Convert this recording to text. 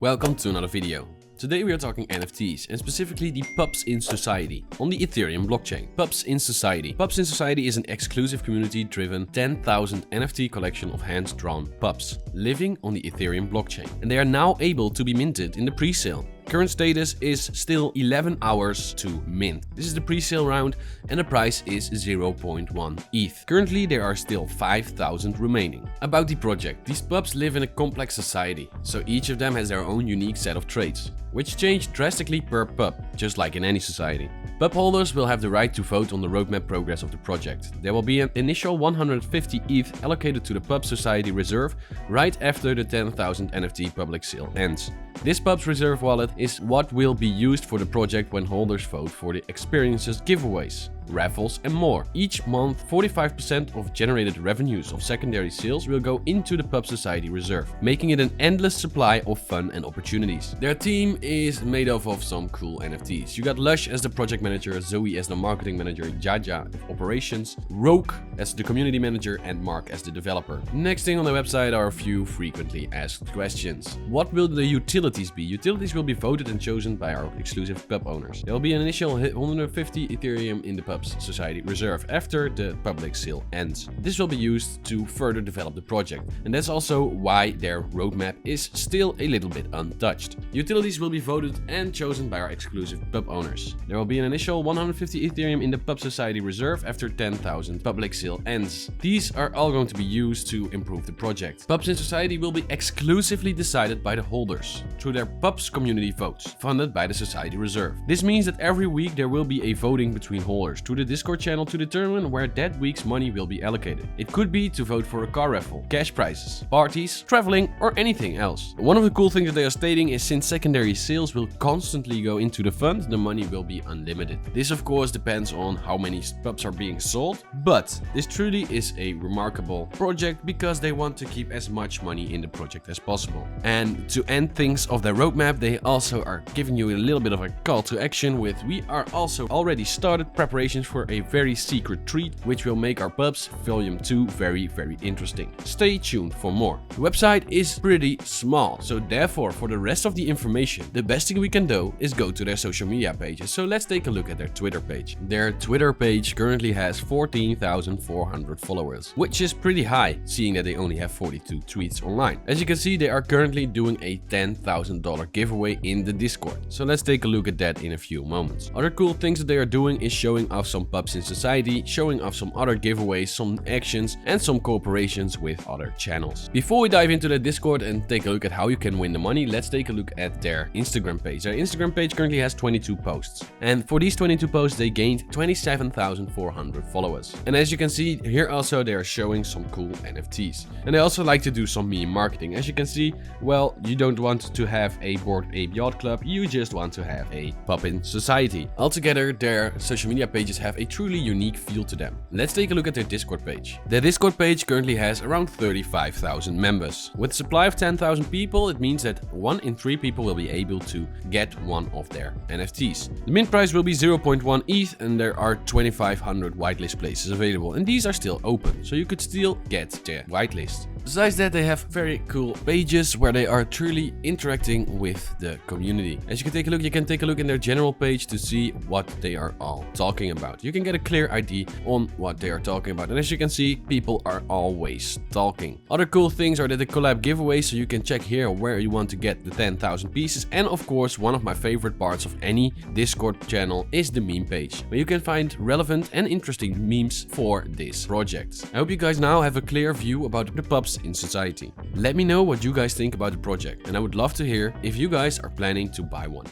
Welcome to another video. Today we are talking NFTs and specifically the Pups in Society on the Ethereum blockchain. Pups in Society. Pups in Society is an exclusive community-driven 10,000 NFT collection of hand-drawn pups living on the Ethereum blockchain, and they are now able to be minted in the pre-sale. Current status is still 11 hours to mint. This is the pre-sale round and the price is 0.1 ETH. Currently there are still 5,000 remaining. About the project, these pups live in a complex society, so each of them has their own unique set of traits, which change drastically per pup, just like in any society. Pup holders will have the right to vote on the roadmap progress of the project. There will be an initial 150 ETH allocated to the Pup Society Reserve right after the 10,000 NFT public sale ends. This Pups Reserve wallet is what will be used for the project when holders vote for the experiences, giveaways, raffles and more. Each month, 45% of generated revenues of secondary sales will go into the Pup Society Reserve, making it an endless supply of fun and opportunities. Their team is made up of some cool NFTs. You got Lush as the project manager, Zoe as the marketing manager, Jaja operations, Roke as the community manager and Mark as the developer. Next thing on the website are a few frequently asked questions. What will the utilities be? Utilities will be voted and chosen by our exclusive Pup owners. There will be an initial 150 Ethereum in the Pup Society Reserve after the public sale ends. This will be used to further develop the project, and that's also why their roadmap is still a little bit untouched. Utilities will be voted and chosen by our exclusive Pup owners. There will be an initial 150 Ethereum in the Pup Society Reserve after 10,000 public sale ends. These are all going to be used to improve the project. Pups in Society will be exclusively decided by the holders through their Pups community votes, funded by the Society Reserve. This means that every week there will be a voting between holders through the Discord channel to determine where that week's money will be allocated. It could be to vote for a car raffle, cash prizes, parties, traveling or anything else. One of the cool things that they are stating is since secondary sales will constantly go into the fund, the money will be unlimited. This of course depends on how many pups are being sold, but this truly is a remarkable project because they want to keep as much money in the project as possible. And to end things of their roadmap, they also are giving you a little bit of a call to action with we are also already started preparations for a very secret treat which will make our Pups Volume 2 very interesting. Stay tuned for more. The website is pretty small, so therefore for the rest of the information the best thing we can do is go to their social media pages. So let's take a look at their Twitter page. Their Twitter page currently has 14,400 followers, which is pretty high seeing that they only have 42 tweets online. As you can see, they are currently doing a $10,000 giveaway in the Discord. So let's take a look at that in a few moments. Other cool things that they are doing is showing off some Pups in Society, showing off some other giveaways, some actions and some cooperations with other channels. Before we dive into the Discord and take a look at how you can win the money, let's take a look at their Instagram page. Their Instagram page currently has 22 posts, and for these 22 posts they gained 27,400 followers. And as you can see here also they are showing some cool NFTs, and they also like to do some meme marketing. As you can see, well, you don't want to have a Bored Ape Yacht Club, you just want to have a Pup in Society. Altogether their social media pages have a truly unique feel to them. Let's take a look at their Discord page. Their Discord page currently has around 35,000 members. With a supply of 10,000 people, it means that 1 in 3 people will be able to get one of their NFTs. The mint price will be 0.1 ETH and there are 2,500 whitelist places available, and these are still open, so you could still get their whitelist. Besides that, they have very cool pages where they are truly interacting with the community. As you can take a look in their general page to see what they are all talking about. You can get a clear idea on what they are talking about, and as you can see, people are always talking. Other cool things are that the collab giveaways, so you can check here where you want to get the 10,000 pieces, and of course one of my favorite parts of any Discord channel is the meme page, where you can find relevant and interesting memes for this project. I hope you guys now have a clear view about the Pups in Society. Let me know what you guys think about the project, and I would love to hear if you guys are planning to buy one.